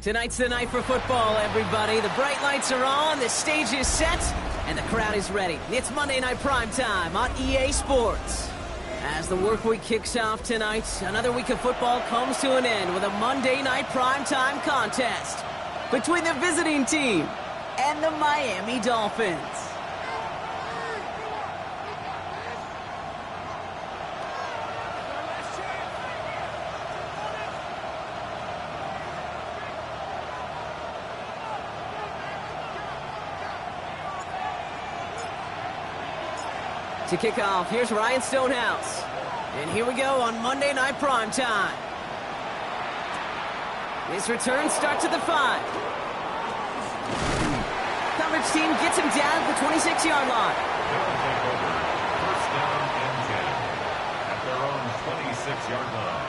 Tonight's the night for football, everybody. The bright lights are on, the stage is set, and the crowd is ready. It's Monday Night Prime Time on EA Sports. As the work week kicks off tonight, another week of football comes to an end with a Monday Night Prime Time contest between the visiting team and the Miami Dolphins. To kick off, here's Ryan Stonehouse. And here we go on Monday Night Prime Time. His return starts at the 5. Coverage team gets him down at the 26-yard line. First down and 10 at their own 26-yard line.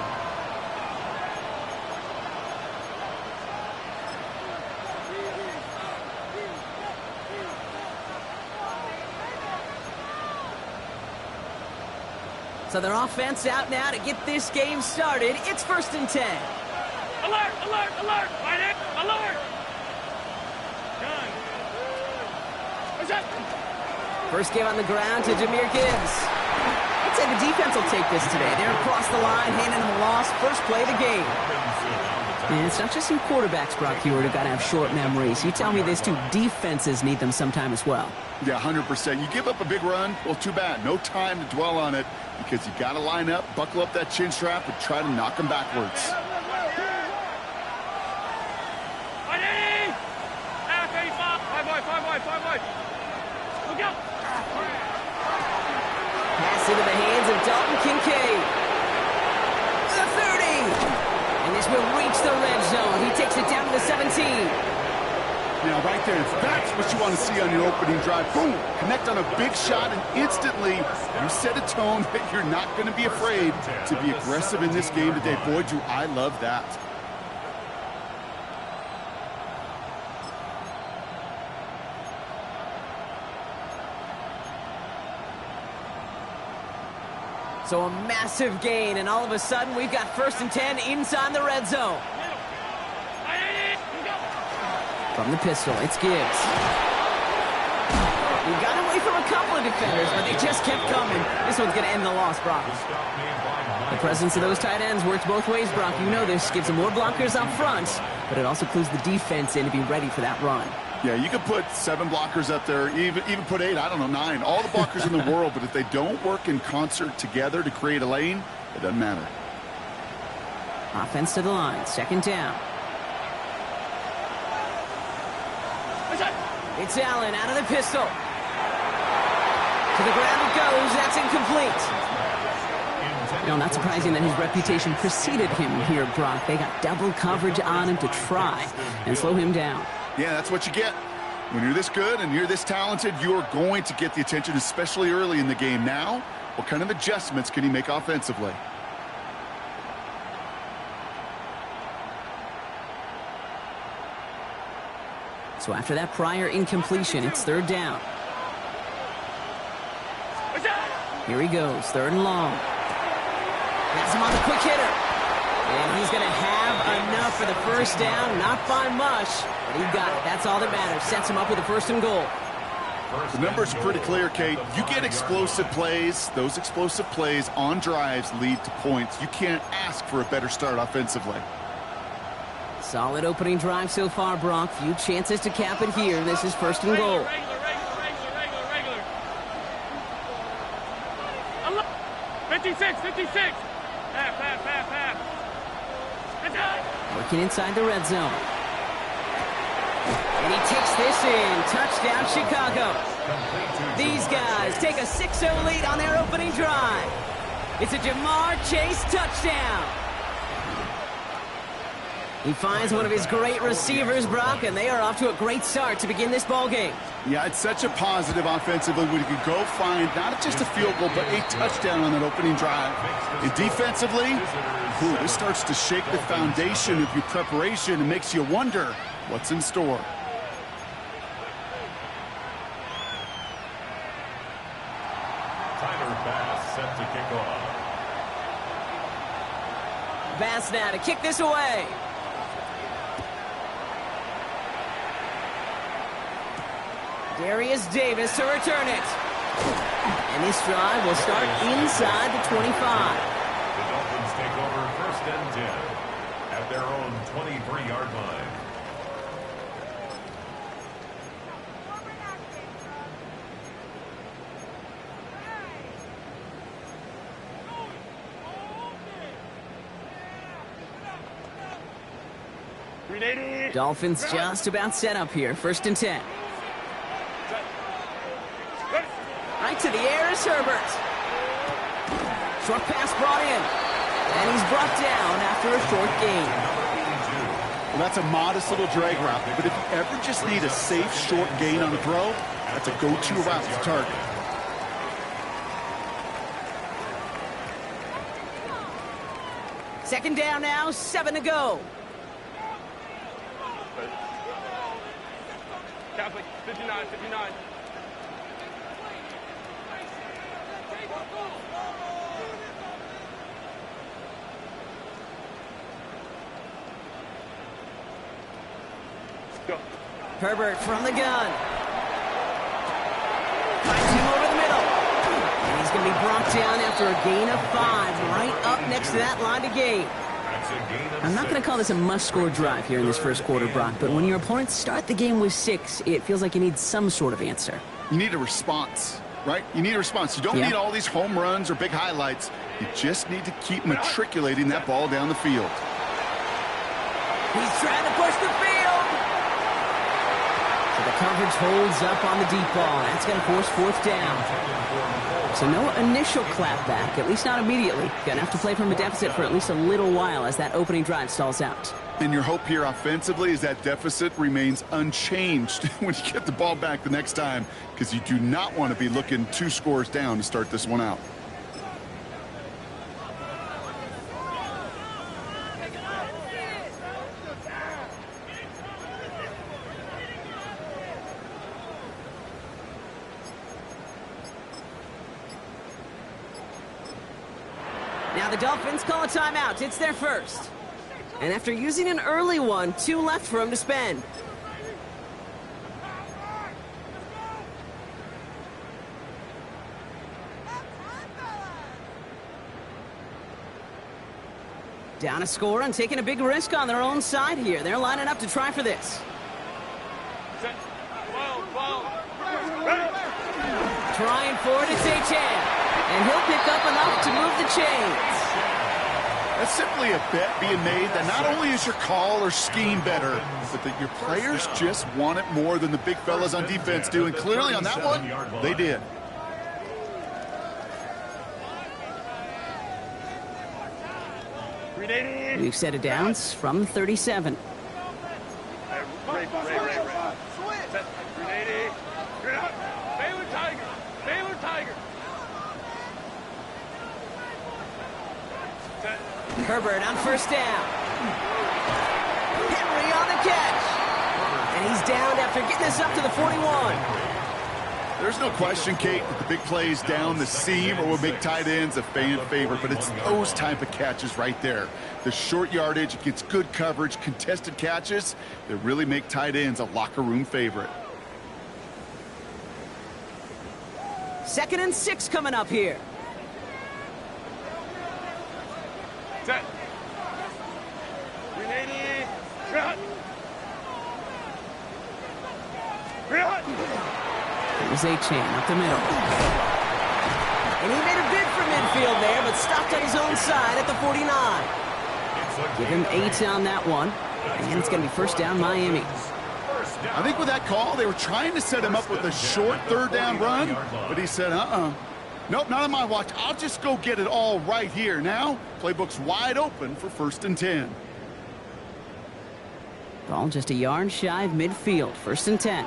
So their offense out now to get this game started. It's 1st and 10. Alert! Alert! Alert! Right in! Alert! Done. What's up? First give on the ground to Jahmyr Gibbs. I'd say the defense will take this today. They're across the line, handing them a loss. First play of the game. And it's not just in quarterbacks, Brock Hewitt, who got to have short memories. You tell me these two defenses need them sometime as well. Yeah, 100%. You give up a big run, well, too bad. No time to dwell on it because you got to line up, buckle up that chin strap, and try to knock them backwards. Ready? Half 85. 5 wide. Look out. Pass into the hands of Dalton Kincaid. The 30. And this will reach the red zone. He takes it down to the 17. Now, right there, that's what you want to see on your opening drive. Boom! Connect on a big shot, and instantly you set a tone that you're not going to be afraid to be aggressive in this game today. Boy, do I love that. So a massive gain, and all of a sudden we've got 1st and 10 inside the red zone. From the pistol, it's Gibbs. He got away from a couple of defenders, but they just kept coming. This one's going to end the loss, Brock. The presence of those tight ends works both ways, Brock. You know this. Gives them more blockers up front, but it also clues the defense in to be ready for that run. Yeah, you could put 7 blockers up there, even put 8, I don't know, 9. All the blockers in the world, but if they don't work in concert together to create a lane, it doesn't matter. Offense to the line, 2nd down. It's Allen out of the pistol. To the ground it goes. That's incomplete. No, not surprising that his reputation preceded him here, Brock. They got double coverage on him to try and slow him down. Yeah, that's what you get. When you're this good and you're this talented, you're going to get the attention, especially early in the game. Now, what kind of adjustments can he make offensively? So after that prior incompletion, it's 3rd down. Here he goes, 3rd and long. Has him on the quick hitter. And he's going to have enough for the 1st down. Not by much, but he got it. That's all that matters. Sets him up with a 1st and goal. The numbers are pretty clear, Kate. You get explosive plays. Those explosive plays on drives lead to points. You can't ask for a better start offensively. Solid opening drive so far, Brock. Few chances to cap it here. This is 1st and goal. Regular. 56. Half. Working inside the red zone. And he takes this in. Touchdown, Chicago. These guys take a 6-0 lead on their opening drive. It's a Jamar Chase touchdown. He finds one of his great receivers, Brock, and they are off to a great start to begin this ball game. Yeah, it's such a positive offensively when you can go find not just a field goal, but a touchdown on that opening drive. And defensively, this starts to shake the foundation of your preparation and makes you wonder what's in store. Tyler Bass set to kick off. Bass now to kick this away. Darius Davis to return it. And this drive will start inside the 25. The Dolphins take over 1st and 10 at their own 23-yard line. Dolphins just about set up here. 1st and 10. Right to the air is Herbert. Short pass brought in. And he's brought down after a short gain. Well, that's a modest little drag route, but if you ever just need a safe short gain on a throw, that's a go-to route to target. Second down now, 7 to go. Catholic, 59, 59. Go. Herbert from the gun. Finds him over the middle. And he's going to be brought down after a gain of 5, right up next to that line to gain. I'm not going to call this a must-score drive here in this first quarter, Brock, but when your opponents start the game with 6, it feels like you need some sort of answer. You need a response, right? You need a response. You don't need all these home runs or big highlights. You just need to keep matriculating that ball down the field. He's trying to push the field. So the coverage holds up on the deep ball. That's going to force 4th down. So no initial clapback, at least not immediately. Going to have to play from a deficit for at least a little while as that opening drive stalls out. And your hope here offensively is that deficit remains unchanged when you get the ball back the next time, because you do not want to be looking 2 scores down to start this one out. Now the Dolphins call a timeout. It's their first. And after using an early one, 2 left for him to spend. Down a score and taking a big risk on their own side here. They're lining up to try for this. Set. Ball. Trying for it, it's Achan. And he'll pick up enough to move the chains. That's simply a bet being made that not only is your call or scheme better, but that your players just want it more than the big fellas on defense do. And clearly on that one, they did. We've set it downs from 37. Ray. Set. 380. Baylor Tiger. Set. Herbert on 1st down. Henry on the catch. And he's down after getting this up to the 41. There's no question, Kate, that the big plays down the seam or will make tight ends a fan favorite, but it's those type of catches right there. The short yardage against good coverage, contested catches that really make tight ends a locker room favorite. 2nd and 6 coming up here. Set. 380. There's Achan up the middle. And he made a bid for midfield there, but stopped on his own side at the 49. Give him 8 on that one. And it's going to be 1st down Miami. I think with that call, they were trying to set him up with a short 3rd down run, but he said, nope, not on my watch. I'll just go get it all right here. Now, playbook's wide open for 1st and 10. Ball just a yard shy of midfield. 1st and 10.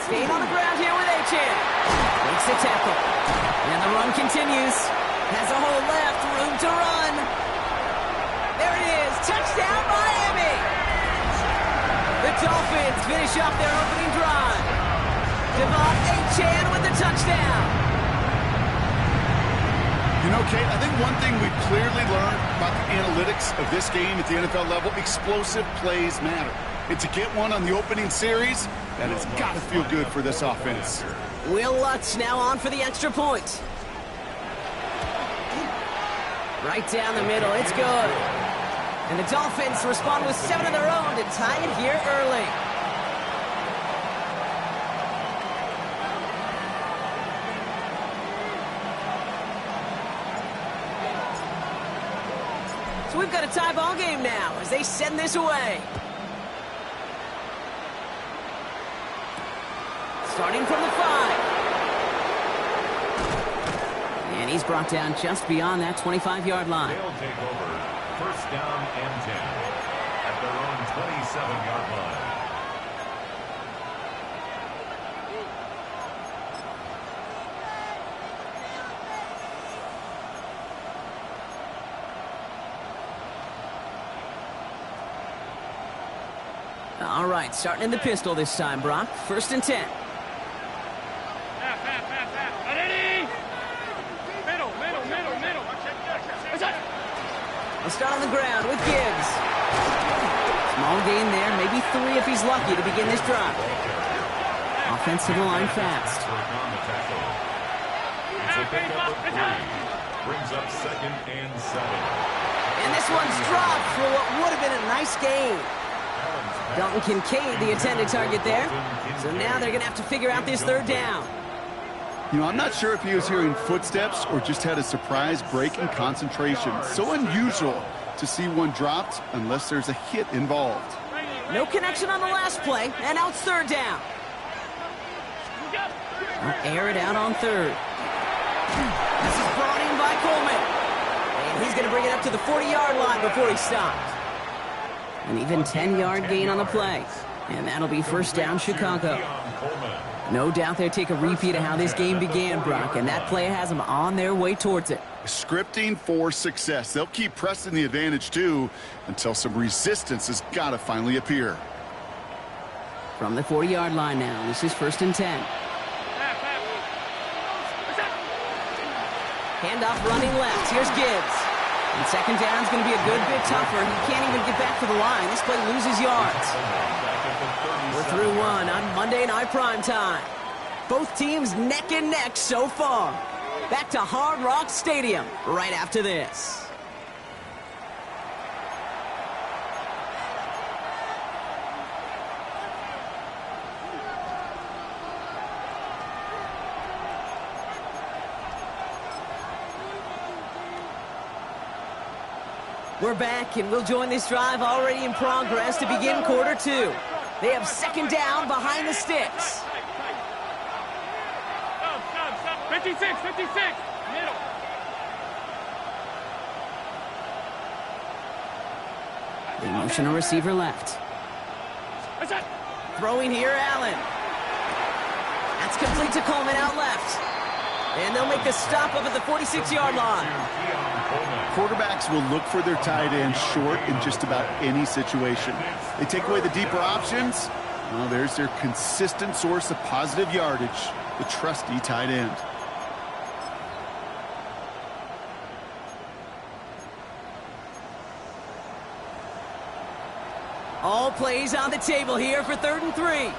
Staying on the ground here with Achan. Makes the tackle. And the run continues. Has a hole left. Room to run. There it is. Touchdown, Miami. The Dolphins finish off their opening drive. Devon Achan with the touchdown. You know, Kate, I think one thing we've clearly learned about the analytics of this game at the NFL level, explosive plays matter. And to get one on the opening series, that has got to feel good for this offense. Will Lutz now on for the extra point. Right down the middle, it's good. And the Dolphins respond with 7 of their own to tie it here early. So we've got a tie ball game now as they send this away. Starting from the 5. And he's brought down just beyond that 25-yard line. They'll take over. First down and 10 at their own 27-yard line. All right, starting in the pistol this time, Brock. First and 10. They'll start on the ground with Gibbs. Small gain there, maybe 3 if he's lucky to begin this drive. Offensive line fast. It's a pickup of 3. Brings up 2nd and 7. And this one's dropped for what would have been a nice gain. Dalton Kincaid, the intended target there. So now they're going to have to figure out this 3rd down. You know, I'm not sure if he was hearing footsteps or just had a surprise break in concentration. So unusual to see one dropped unless there's a hit involved. No connection on the last play, and now it's 3rd down. I'll air it out on 3rd. This is brought in by Coleman. And he's going to bring it up to the 40-yard line before he stops. An even 10-yard gain on the play. And that'll be first down, Chicago. No doubt they'll take a repeat of how this game began, Brock, and that play has them on their way towards it. Scripting for success. They'll keep pressing the advantage, too, until some resistance has got to finally appear. From the 40-yard line now, this is first and 10. Handoff running left. Here's Gibbs. And second down's going to be a good bit tougher. He can't even get back to the line. This play loses yards. We're through one on Monday Night Primetime. Both teams neck and neck so far. Back to Hard Rock Stadium right after this. We're back, and we'll join this drive already in progress to begin quarter 2. They have second down behind the sticks. 56, middle. They motion a receiver left. Throwing here, Allen. That's complete to Coleman out left. And they'll make the stop up at the 46-yard line. Quarterbacks will look for their tight end short in just about any situation. They take away the deeper options. Well, there's their consistent source of positive yardage, the trusty tight end. All plays on the table here for 3rd and 3.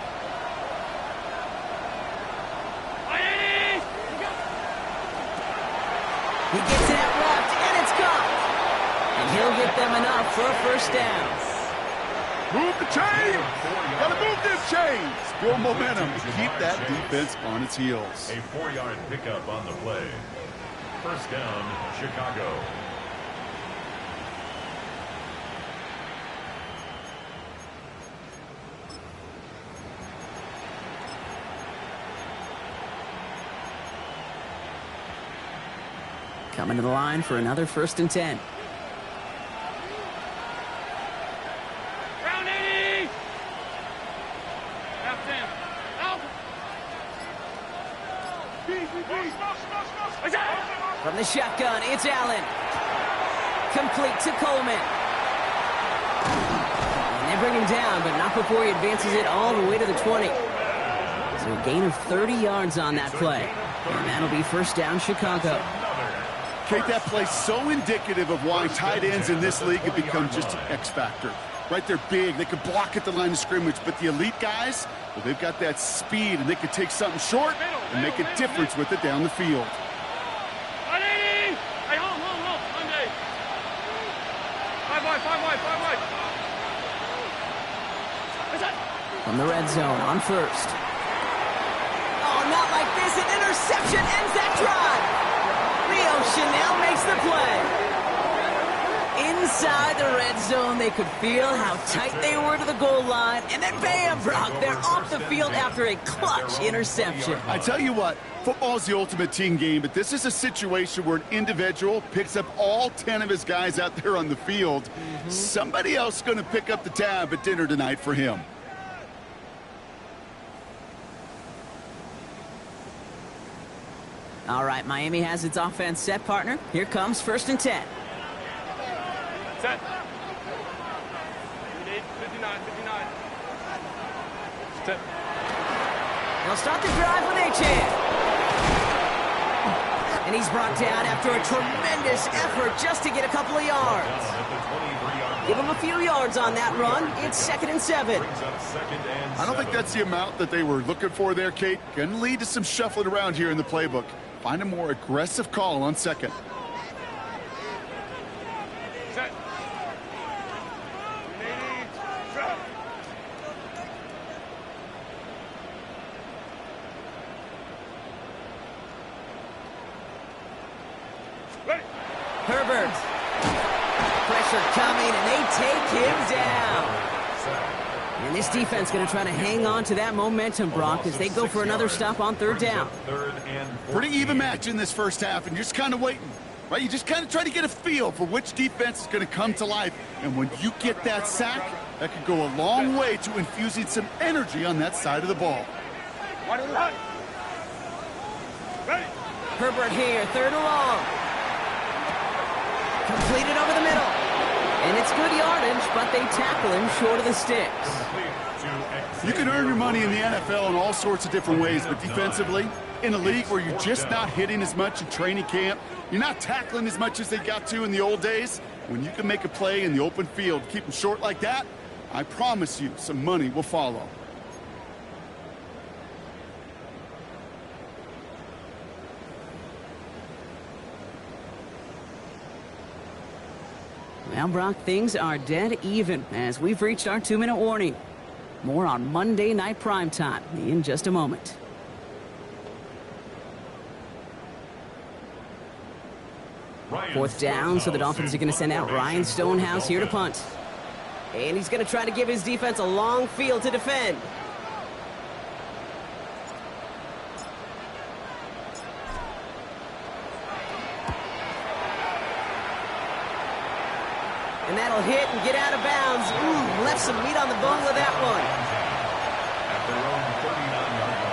He gets it out left, and it's caught. And he'll get them enough for a first down. Move the chains! Gotta move this chains! Build momentum to keep that defense on its heels. A 4-yard pickup on the play. First down, Chicago. Coming to the line for another first and 10. Round 80. Half 10. Out. From the shotgun, it's Allen. Complete to Coleman. And they bring him down, but not before he advances it all the way to the 20. So a gain of 30 yards on that play. And that'll be first down, Chicago. Kate, that play's so indicative of why tight ends in this league have become just an X factor. Right, they're big, they can block at the line of scrimmage, but the elite guys, well, they've got that speed, and they can take something short and make a difference with it down the field. Hey, hold. Monday. 5 wide. From the red zone on first. Oh, not like this. An interception ends that drive. Rio Chanel makes the play. Inside the red zone, they could feel how tight they were to the goal line. And then bam, Brock, they're off the field after a clutch interception. I tell you what, football's the ultimate team game, but this is a situation where an individual picks up all 10 of his guys out there on the field. Somebody else is going to pick up the tab at dinner tonight for him. All right, Miami has its offense set, partner. Here comes 1st and 10. Set. 59. Set. They'll start the drive with H-hand. And he's brought down after a tremendous effort just to get a couple of yards. Give him a few yards on that run. It's 2nd and 7. I don't think that's the amount that they were looking for there, Kate. Going to lead to some shuffling around here in the playbook. Find a more aggressive call on 2nd. Set. Herbert. Pressure coming, and they take him down. And this defense going to try to hang on to that momentum, Brock, as they go for another stop on 3rd down. Pretty even match in this first half, and you're just kind of waiting, right? You just kind of try to get a feel for which defense is going to come to life. And when you get that sack, that could go a long way to infusing some energy on that side of the ball. Herbert here, 3rd and long. Completed over the middle. And it's good yardage, but they tackle him short of the sticks. You can earn your money in the NFL in all sorts of different ways, but defensively, in a league where you're just not hitting as much in training camp, you're not tackling as much as they got to in the old days, when you can make a play in the open field, keep them short like that, I promise you some money will follow. Well, Brock, things are dead even as we've reached our 2-minute warning. More on Monday Night Primetime in just a moment. Fourth down, so the Dolphins are going to send out Ryan Stonehouse here to punt. And he's going to try to give his defense a long field to defend. And that'll hit and get out of bounds. Ooh, left some meat on the bone with that one. At their own 39-yard line.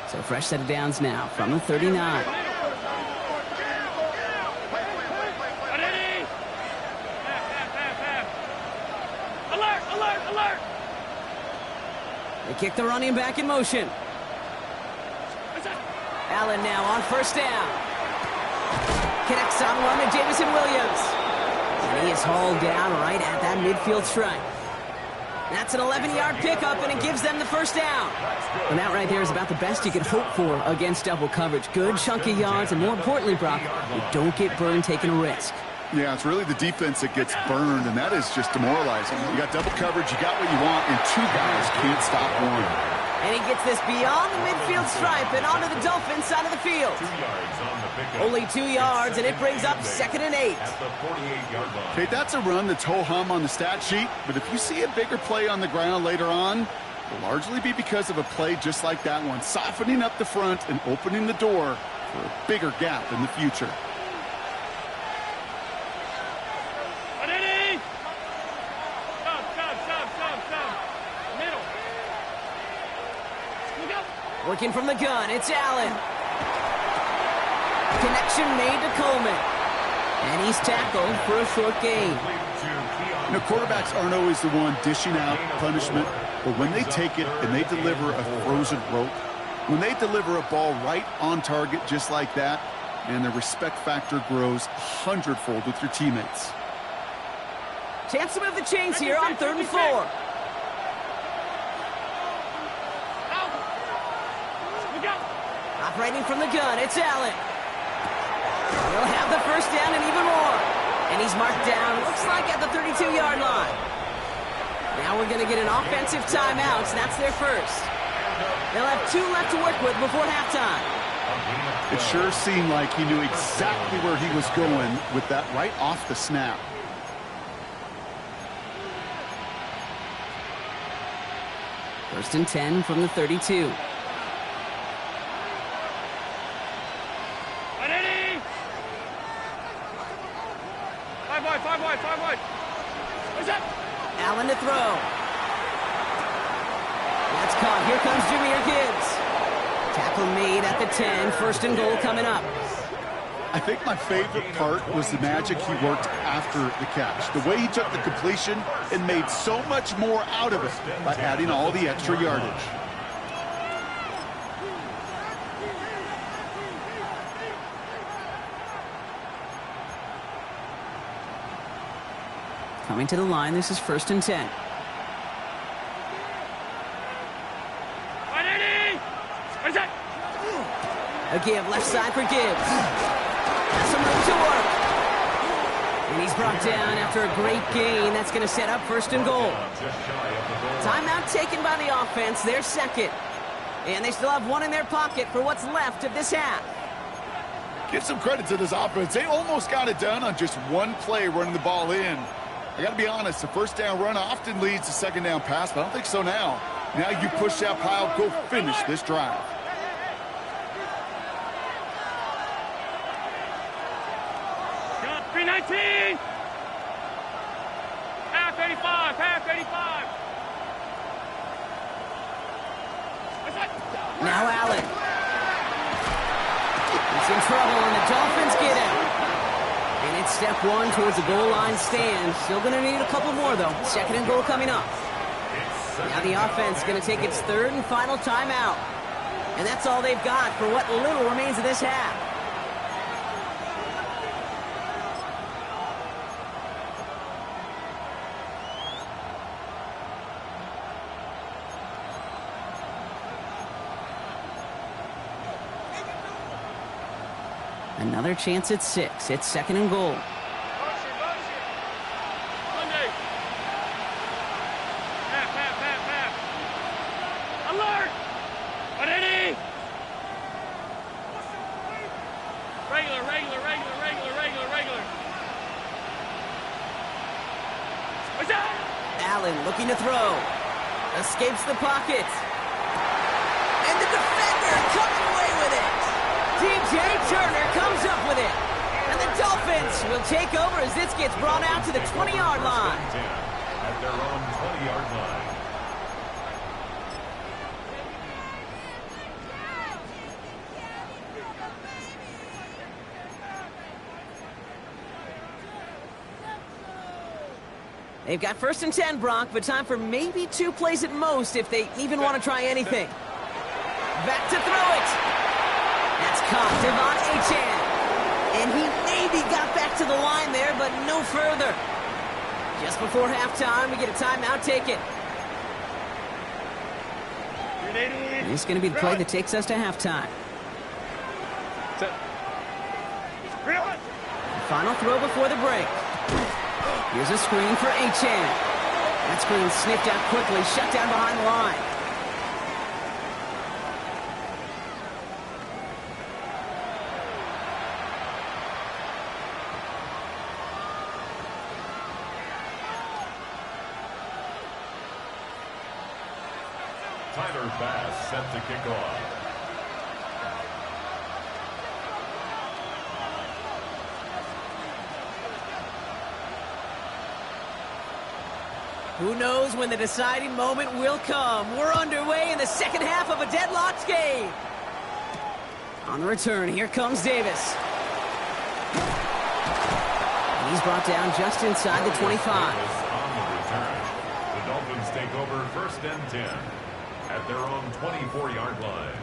So fresh set of downs now from the 39. Alert! They kick the running back in motion. Allen now on 1st down. Connects on one to Jamison Williams. And he is hauled down right at that midfield stripe. That's an 11-yard pickup, and it gives them the 1st down. And that right there is about the best you could hope for against double coverage. Good chunky yards, and more importantly, Brock, you don't get burned taking a risk. Yeah, it's really the defense that gets burned, and that is just demoralizing. You got double coverage, you got what you want, and 2 guys can't stop one. And he gets this beyond the midfield stripe and onto the Dolphins side of the field. 2 yards on the pickup. Only 2 yards, and it brings up 2nd and 8. At the 48-yard line. Okay, that's a run that's ho-hum on the stat sheet, but if you see a bigger play on the ground later on, it'll largely be because of a play just like that one, softening up the front and opening the door for a bigger gap in the future. Working from the gun, it's Allen. Connection made to Coleman. And he's tackled for a short gain. You know, quarterbacks aren't always the one dishing out punishment, but when they take it and they deliver a frozen rope, when they deliver a ball right on target just like that, and the respect factor grows 100-fold with your teammates. Chance to move the chains here on 3rd and 4. Operating from the gun, it's Allen. He'll have the first down and even more. And he's marked down, looks like at the 32-yard line. Now we're going to get an offensive timeout, so that's their first. They'll have 2 left to work with before halftime. It sure seemed like he knew exactly where he was going with that right off the snap. First and 10 from the 32. Five wide. What's that? Allen to throw. That's caught. Here comes Jahmyr Gibbs. Tackle made at the 10. First and goal coming up. I think my favorite part was the magic he worked after the catch. The way he took the completion and made so much more out of it by adding all the extra yardage. Coming to the line, this is first and 10. A give left side for Gibbs. Has some room to work. And he's brought down after a great gain. That's going to set up first and goal. Timeout taken by the offense, their second. And they still have 1 in their pocket for what's left of this half. Give some credit to this offense. They almost got it done on just 1 play running the ball in. I got to be honest, the first down run often leads to second down pass, but I don't think so now. Now you push that pile, go finish this drive. Got 319. Half 85. Now Allen. He's in trouble, and the Dolphins get him. And it's step 1 towards the goal line stand. Still going to need a couple more, though. Second and goal coming up. Now the offense going to take its 3rd and final timeout. And that's all they've got for what little remains of this half. Another chance at 6. It's second and goal. Monday. Half. Alert! Ready! Regular. What's that? Allen looking to throw. Escapes the pocket. And the defender comes away with it. DJ Turner comes up with it. And the Dolphins will take over as this gets brought out to the 20-yard line. At their own 20-yard line. They've got first and 10, Brock, but time for maybe 2 plays at most if they even want to try anything. Back to throw it. That's caught. Devon Achane. And he maybe got back to the line there, but no further. Just before halftime, we get a timeout taken. And this is going to be the play that takes us to halftime. Final throw before the break. Here's a screen for Achane. That screen sniffed out quickly, shut down behind the line. Tyler Bass set to kick off. Who knows when the deciding moment will come. We're underway in the second half of a deadlocked game. On the return, here comes Davis. And he's brought down just inside the 25. take over 1st and 10 at their own 24-yard line.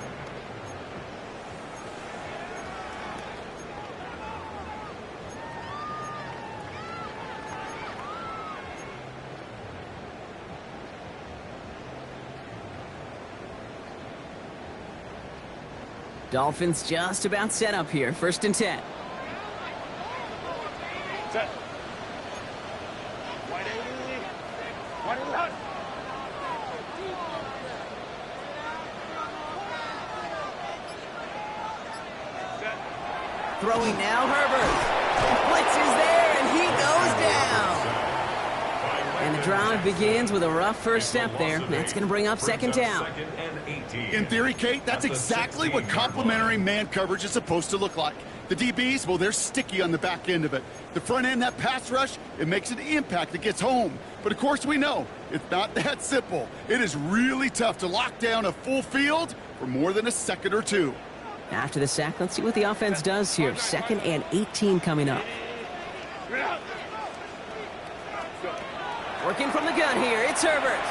Dolphins just about set up here. 1st and 10. Set. 180. 180. Set. Throwing now, Herbert. Blitz is there, and he goes down. And the drive begins with a rough first step there. That's going to bring up 2nd down. In theory, Kate, that's exactly what complementary man coverage is supposed to look like. The DBs, well, they're sticky on the back end of it. The front end, that pass rush, it makes an impact. It gets home. But, of course, we know it's not that simple. It is really tough to lock down a full field for more than a second or two. After the sack, let's see what the offense does here. 2nd and 18 coming up. Working from the gun here, it's Herbert.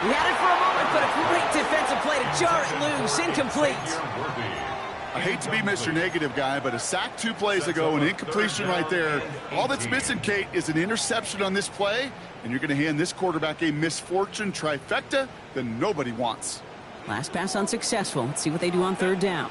He had it for a moment, but a great defensive play to jar it loose. Incomplete. I hate to be Mr. Negative guy, but a sack 2 plays ago, an incompletion right there. All that's missing, Kate, is an interception on this play, and you're going to hand this quarterback a misfortune trifecta that nobody wants. Last pass unsuccessful. Let's see what they do on 3rd down.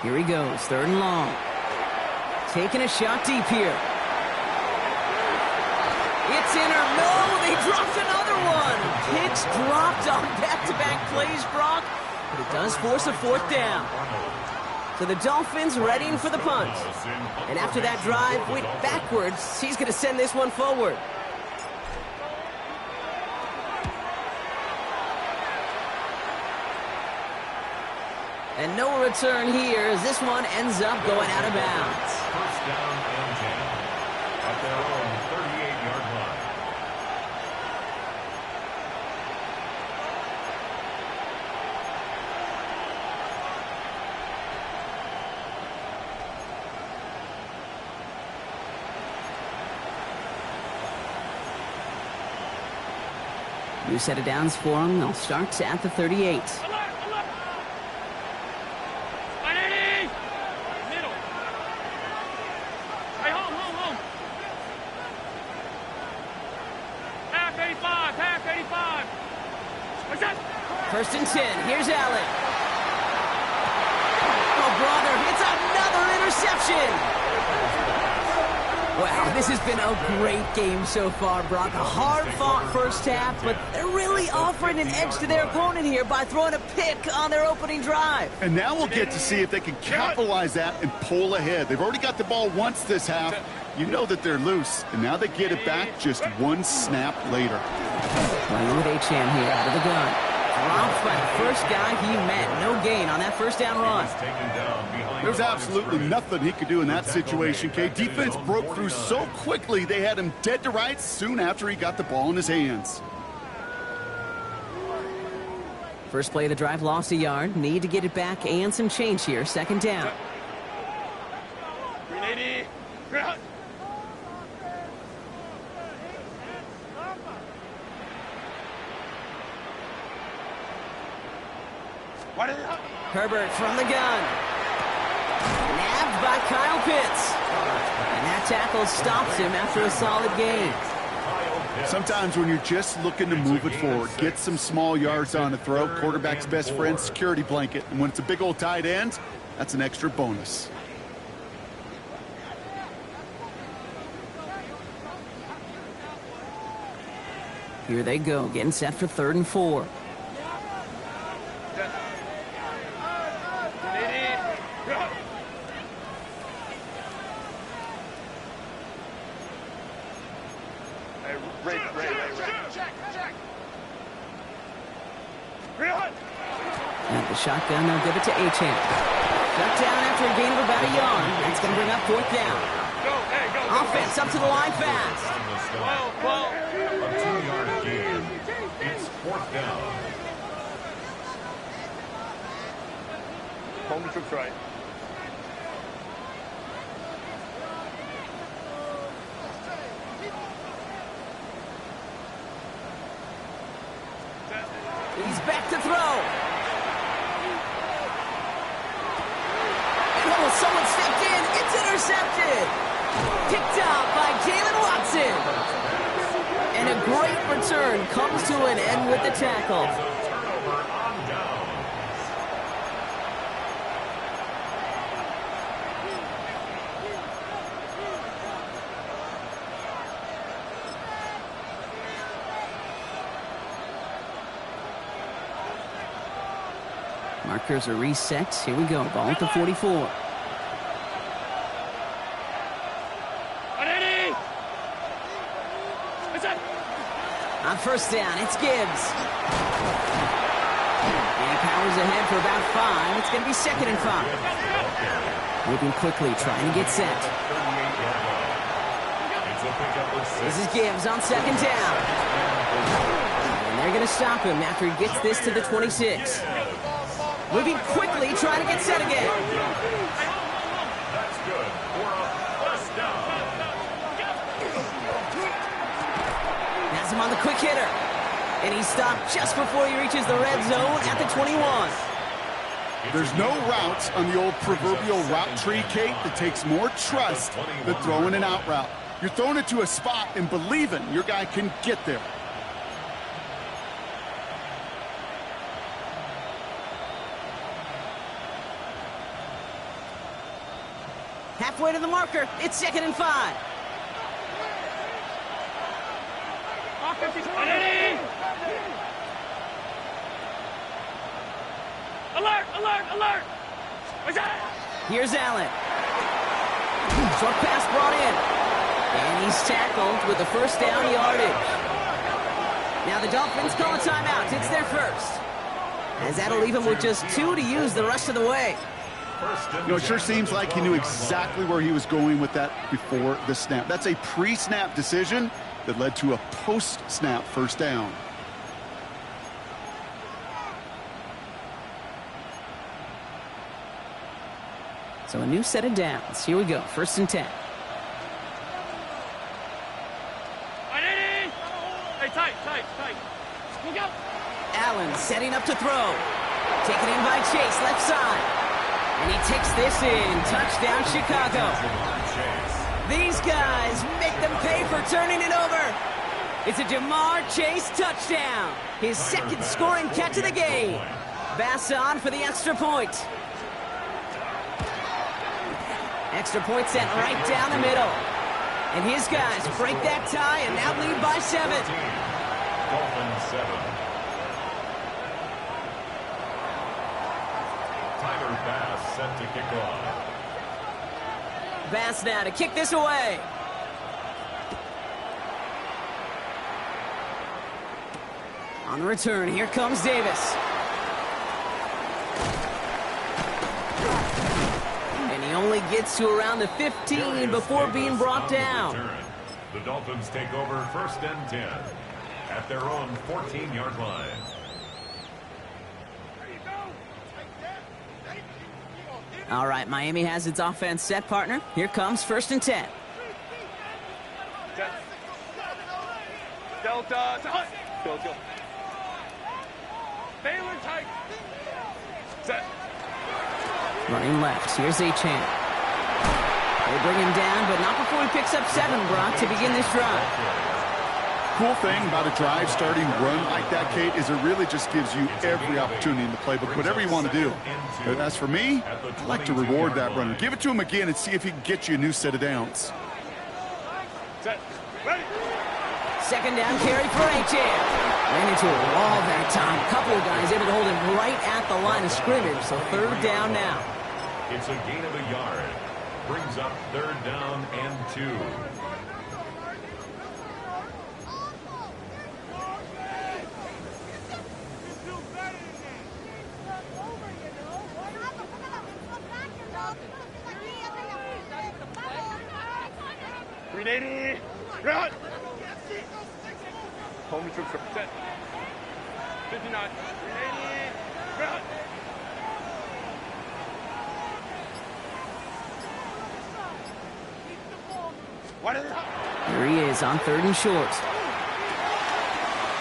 Here he goes, 3rd and long. Taking a shot deep here. It's in or no, they dropped another one. Picks dropped on back-to-back plays, Brock, but it does force a 4th down. So the Dolphins readying for the punt. And after that drive went backwards, he's going to send this one forward. And no return here as this one ends up going out of bounds. 1st down and 10 at their own 38-yard line. New set of downs for them. They'll start at the 38. First and 10. Here's Allen. Oh, brother, it's another interception. Wow, this has been a great game so far, Brock. A hard-fought first half, but they're really offering an edge to their opponent here by throwing a pick on their opening drive. And now we'll get to see if they can capitalize that and pull ahead. They've already got the ball once this half. You know that they're loose, and now they get it back just 1 snap later. Playing with Achane here out of the gun. Dropped by the first guy he met. No gain on that 1st down run. There's absolutely nothing he could do in that situation, Kate. Defense broke through so quickly they had him dead to rights soon after he got the ball in his hands. First play of the drive lost a yard. Need to get it back and some change here. 2nd down. 380. Herbert from the gun. Nabbed by Kyle Pitts. And that tackle stops him after a solid gain. Sometimes when you're just looking to move it forward, get some small yards on a throw, quarterback's best friend, security blanket. And when it's a big old tight end, that's an extra bonus. Here they go, getting set for 3rd and 4. And the shotgun, they'll give it to Achane. Shut down after a gain of about a yard. That's going to bring up 4th down. Offense up to the line fast. A 2-yard gain 4th down. Home troops right. He's back to throw. And oh, someone stepped in. It's intercepted. Picked out by Jalen Watson. And a great return comes to an end with the tackle. Turnover on downs. Markers are reset. Here we go. Ball at the 44. On first down, it's Gibbs. And he powers ahead for about 5. It's going to be 2nd and 5. Moving quickly, trying to get set. This is Gibbs on 2nd down. And they're going to stop him after he gets this to the 26. Moving quickly, trying to get set again. That's good for a first down. Has him on the quick hitter. And he stopped just before he reaches the red zone at the 21. There's no routes on the old proverbial route tree, Kate, that takes more trust than throwing an out route. You're throwing it to a spot and believing your guy can get there. Halfway to the marker. It's 2nd and 5. Alert! Alert! Alert! Here's Allen. Short pass brought in. And he's tackled with the first down yardage. Now the Dolphins call a timeout. It's their first. As that'll leave him with just 2 to use the rest of the way. You know, it sure seems like he knew exactly where he was going with that before the snap. That's a pre-snap decision that led to a post-snap first down. So a new set of downs. Here we go. 1st and 10. Hey, tight. Look out! Allen setting up to throw. Taken in by Chase, left side. And he takes this in. Touchdown, Chicago. These guys make them pay for turning it over. It's a Jamar Chase touchdown. His 2nd scoring catch of the game. Bass on for the extra point. Extra point sent right down the middle. And his guys break that tie and now lead by 7. Dolphins 7. Tyler Bass set to kick off. Bass now to kick this away. On the return, here comes Davis. And he only gets to around the 15 before being brought down. The Dolphins take over 1st and 10 at their own 14-yard line. All right, Miami has its offense set, partner. Here comes 1st and 10. Delta. Go. Baylor tight. Set. Running left. Here's Achane. They bring him down, but not before he picks up 7, Brock, to begin this drive. Cool thing about a drive starting run like that, Kate, is it really just gives you every opportunity in the playbook, whatever you want to do. As for me, I like to reward that runner. Give it to him again and see if he can get you a new set of downs. Set. Ready. 2nd down carry for Achane. Ran into a wall that time. A couple of guys able to hold him right at the line of scrimmage, so 3rd down now. It's a gain of a yard. Brings up 3rd down and 2. Run! Home troops are set. 59. 380. What is it? Here he is on 3rd and short.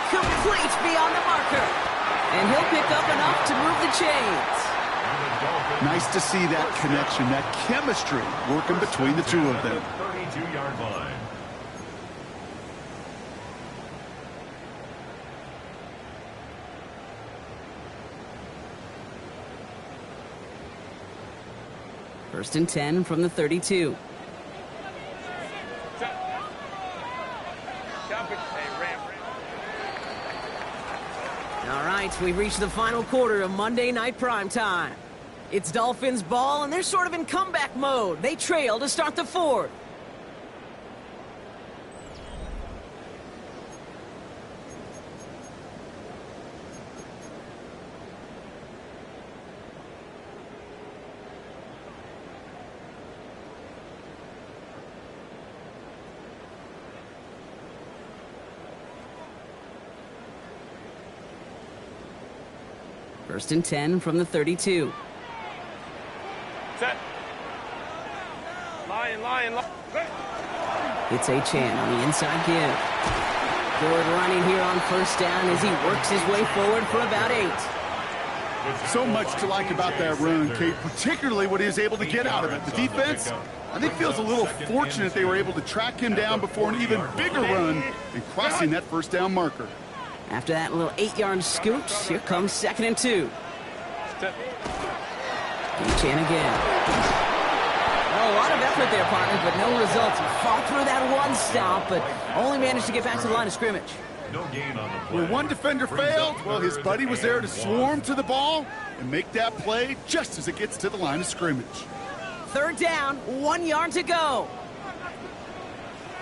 Complete beyond the marker. And he'll pick up enough to move the chains. Nice to see that connection, that chemistry working between the two of them. 32-yard line. First and 10 from the 32. All right, we've reached the final quarter of Monday Night Primetime. It's Dolphins ball, and they're sort of in comeback mode. They trail to start the 4th. First and 10 from the 32. Set. Lion. It's Chan on the inside give. Forward running here on first down as he works his way forward for about 8. So much to like about that run, Kate, particularly what he was able to get out of it. The defense, I think, feels a little fortunate they were able to track him down before an even bigger run and crossing that first down marker. After that little 8-yard scoot, here comes 2nd and 2. Chan again. Oh, a lot of effort there, partner, but no results. He fought through that one stop, but only managed to get back to the line of scrimmage. No gain on the play. Where one defender failed, well, his buddy was there to swarm to the ball and make that play just as it gets to the line of scrimmage. 3rd down, 1 yard to go.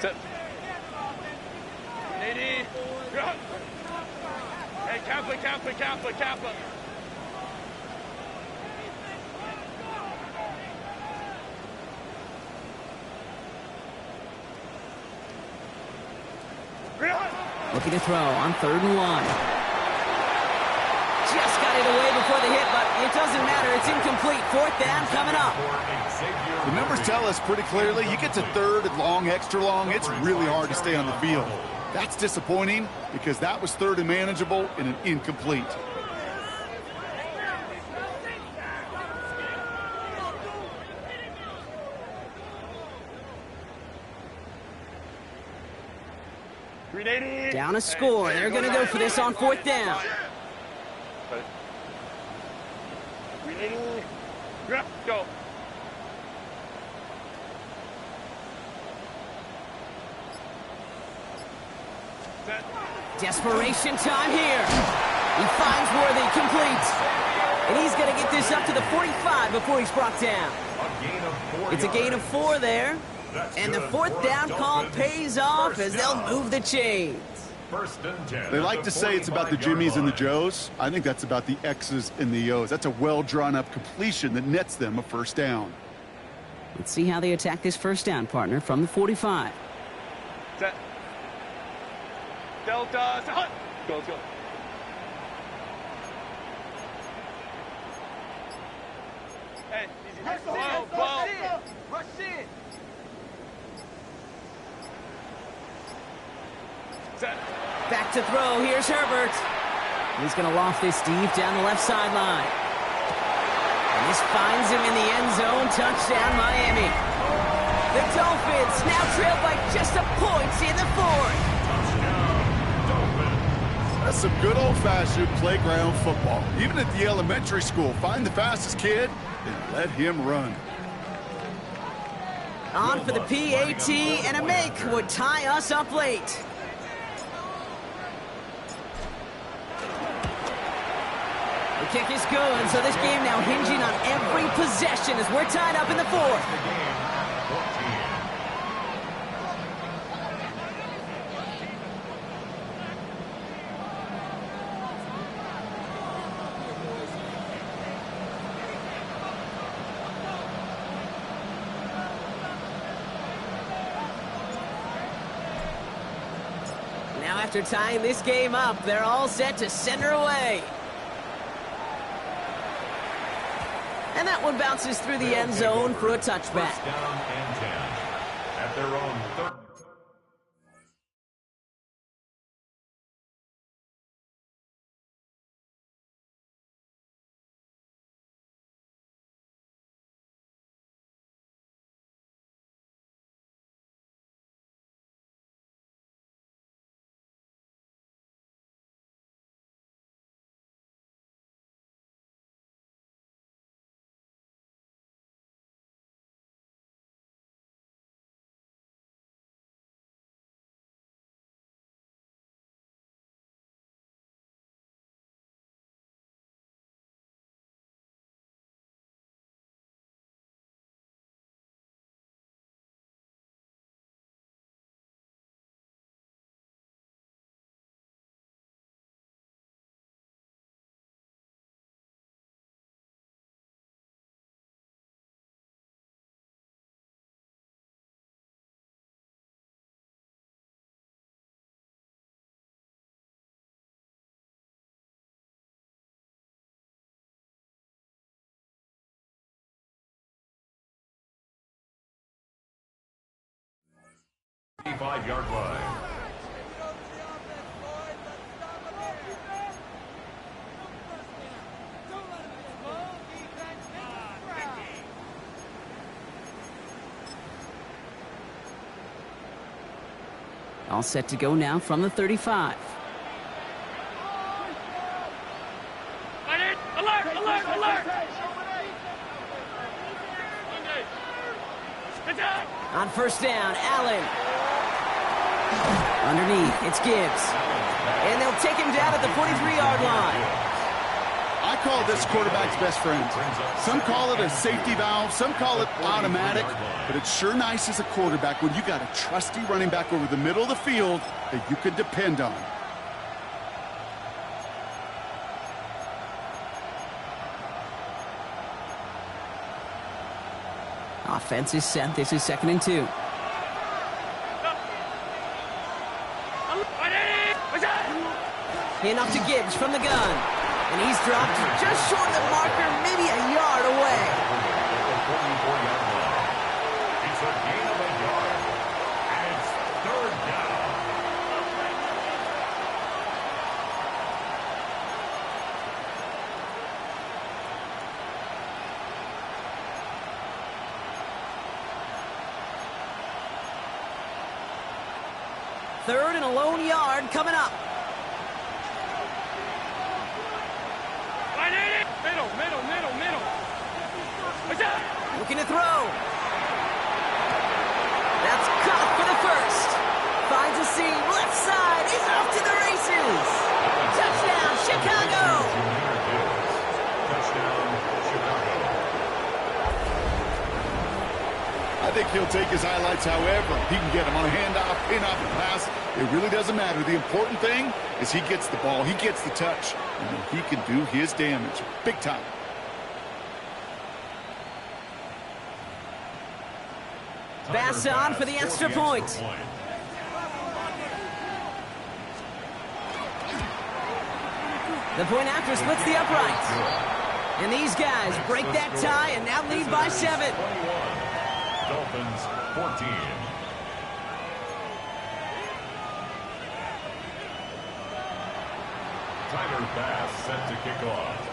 Set. 80. Hey, Kappa. Looking to throw on 3rd and 1. Just got it away before the hit, but it doesn't matter. It's incomplete. 4th down coming up. The numbers tell us pretty clearly, you get to 3rd and long, extra long, it's really hard to stay on the field. That's disappointing because that was 3rd and manageable and an incomplete. Down a score. They're going to go for this on 4th down. Go. Desperation time here. He finds Worthy, complete. And he's going to get this up to the 45 before he's brought down. It's a gain of 4 there. And the 4th down call pays off as they'll move the chains. They like to say it's about the Jimmies and the Joes. I think that's about the X's and the O's. That's a well-drawn-up completion that nets them a 1st down. Let's see how they attack this 1st down, partner, from the 45. Set. Delta. Set. Go. Hey, easy. Rush in. Set. Back to throw. Here's Herbert. He's going to loft this deep down the left sideline. And this finds him in the end zone. Touchdown, Miami. The Dolphins now trail by just a point in the 4th. That's some good old-fashioned playground football. Even at the elementary school, find the fastest kid and let him run. On for the PAT, and a make would tie us up late. The kick is good, so this game now hinging on every possession as we're tied up in the 4th. After tying this game up, they're all set to send her away. And that one bounces through the end zone for a touchback. First down and 10 at their own 30. Five-yard line. All set to go now from the 35. Alert! Alert! Alert! On first down, Allen. Underneath, it's Gibbs. And they'll take him down at the 43-yard line. I call this quarterback's best friend. Some call it a safety valve, some call it automatic, but it's sure nice as a quarterback when you got a trusty running back over the middle of the field that you can depend on. Offense is set. This is 2nd and 2. Hand off to Gibbs from the gun. And he's dropped just short of the marker, maybe a yard away. It's a gain of a yard. And it's 3rd down. Third and a lone yard coming up. Middle. Looking to throw. That's caught for the first. Finds a seam, left side. He's off to the races. Touchdown, Chicago. Touchdown, Chicago. I think he'll take his highlights however he can get them on a handoff, pin-off, and pass. It really doesn't matter. The important thing is he gets the ball, he gets the touch, and he can do his damage big time. Bass on for the extra point. The point after splits the uprights. And these guys break that tie and now lead by 7. Dolphins 14. Tyler Bass set to kick off.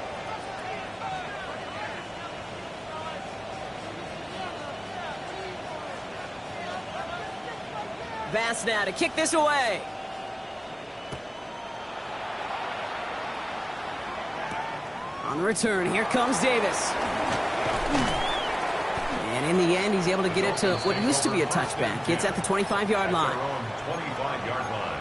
Bass now to kick this away. On the return, here comes Davis. And in the end, he's able to get it to what used to be a touchback. It's at the 25-yard line. 25-yard line.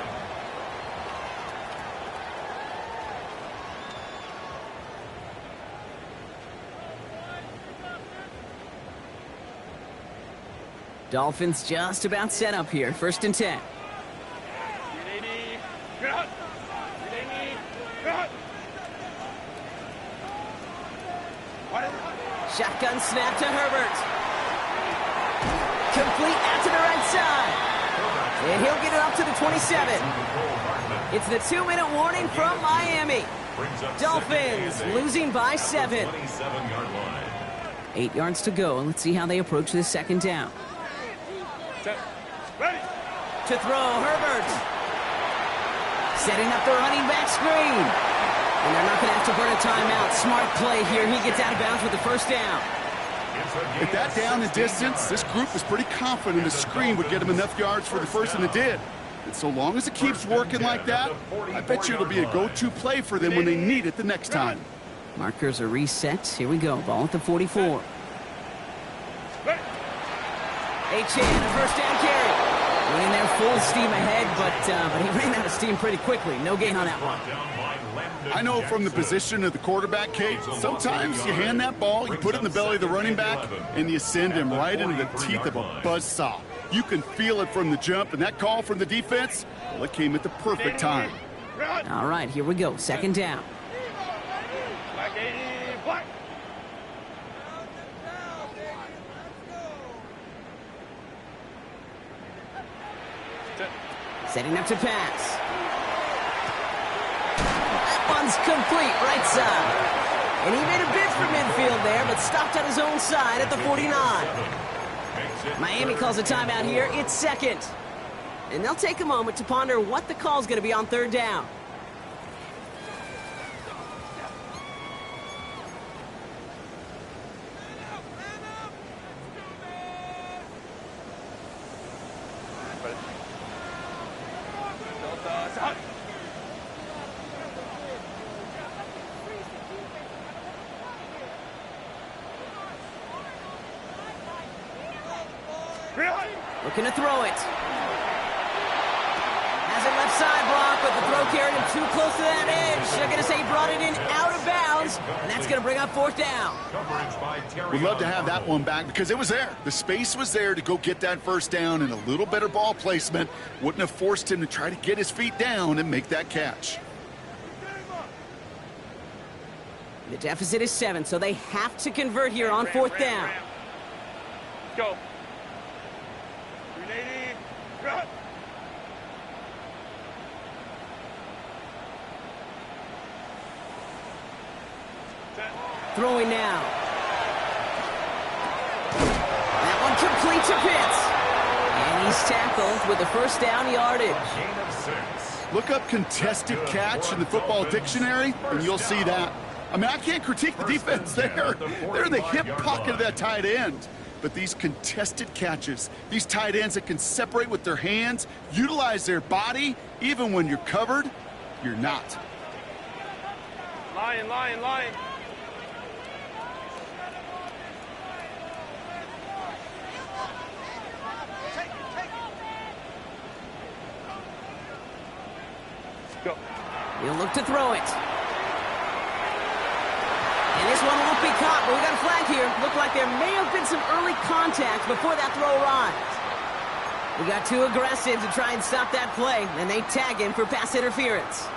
Dolphins just about set up here. 1st and 10. Shotgun snap to Herbert. Complete out to the right side. And he'll get it up to the 27. It's the 2-minute warning from Miami. Dolphins losing by 7. 8 yards to go. Let's see how they approach this second down. Ready. To throw, Herbert. Setting up the running back screen. And they're not going to have to burn a timeout. Smart play here. He gets out of bounds with the first down. At that down and distance, this group was pretty confident the screen would get him enough yards for the first, and it did. And so long as it keeps working like that, I bet you it'll be a go-to play for them when they need it the next time. Markers are reset. Here we go. Ball at the 44. Achane, a first down carry. Running there full steam ahead, but he ran out of steam pretty quickly. No gain on that one. I know from the position of the quarterback, Kate, sometimes you hand that ball, you put it in the belly of the running back, and you send him right into the teeth of a buzzsaw. You can feel it from the jump, and that call from the defense, well, it came at the perfect time. All right, here we go. Second down. Setting up to pass. That one's complete, right side. And he made a bid for midfield there, but stopped on his own side at the 49. Miami calls a timeout here. It's second. And they'll take a moment to ponder what the call's going to be on third down. Looking to throw it. Has it left side block, but the throw carried him too close to that edge. They're going to say he brought it in out of bounds, and that's going to bring up fourth down. We'd love to have that one back because it was there. The space was there to go get that first down, and a little better ball placement wouldn't have forced him to try to get his feet down and make that catch. The deficit is 7, so they have to convert here on fourth down. Go. Throwing now. That one complete to Pitts. And he's tackled with the first down yardage. Look up contested catch in the football dictionary, and you'll see that. I mean, I can't critique the defense there. They're in the hip pocket of that tight end. But these contested catches, these tight ends that can separate with their hands, utilize their body, even when you're covered, you're not. Lion. Go. He'll look to throw it. And this one won't be caught, but we got a flag here. Looked like there may have been some early contact before that throw arrived. We got too aggressive to try and stop that play, and they tag him for pass interference.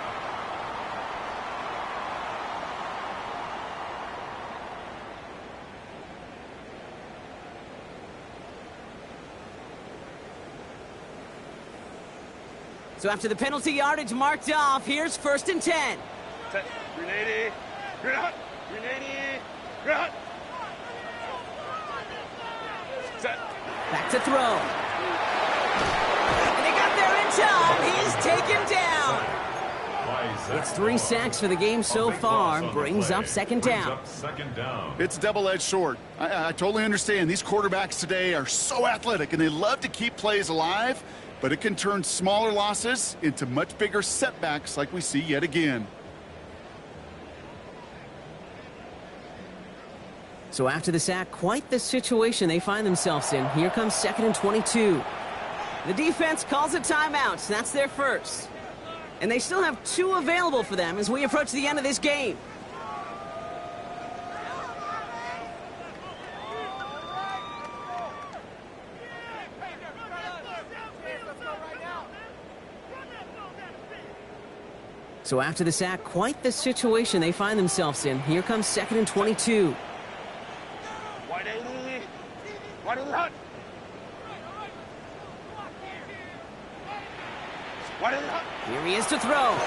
So after the penalty yardage marked off, here's 1st and 10. Grenade. Set. Back to throw. And they got there in time. He's taken down. It's 3 sacks for the game so far. Brings up second down. It's a double-edged sword. I totally understand. These quarterbacks today are so athletic, and they love to keep plays alive, but it can turn smaller losses into much bigger setbacks like we see yet again. So after the sack, quite the situation they find themselves in. Here comes 2nd and 22. The defense calls a timeout. That's their first. And they still have 2 available for them as we approach the end of this game. So after the sack, quite the situation they find themselves in. Here comes 2nd and 22. What is it? Here he is to throw.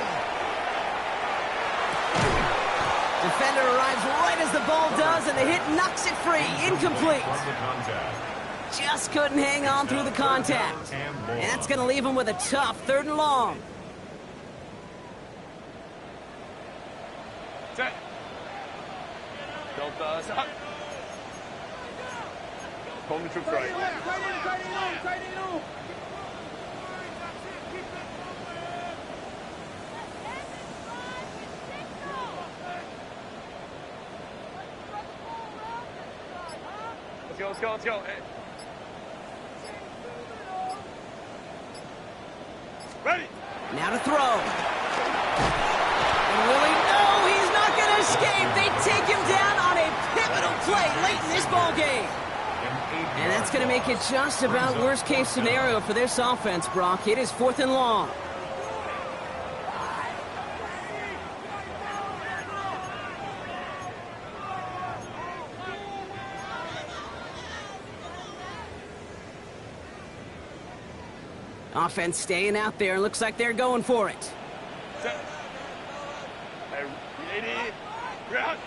Defender arrives right as the ball does, and the hit knocks it free. Incomplete. Just couldn't hang on through the contact. And that's going to leave him with a tough 3rd and long. Set. Delta. Set. Home the troops right. Let's go, let's go. Hey. Ready. Now to throw. And Willie, no, he's not going to escape. They take him down on a pivotal play late in this ball game. And that's going to make it just about worst-case scenario for this offense, Brock. It is 4th and long. Offense staying out there. Looks like they're going for it. Set. Hey, ready. Ground.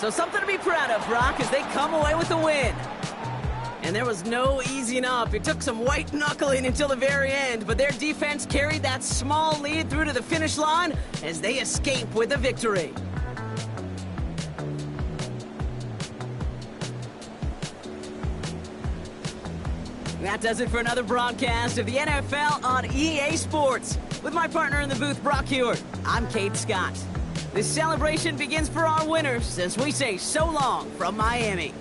So something to be proud of, Brock, as they come away with the win. And there was no easing up. It took some white knuckling until the very end, but their defense carried that small lead through to the finish line as they escape with a victory. That does it for another broadcast of the NFL on EA Sports. With my partner in the booth, Brock Hewitt, I'm Kate Scott. This celebration begins for our winners as we say so long from Miami.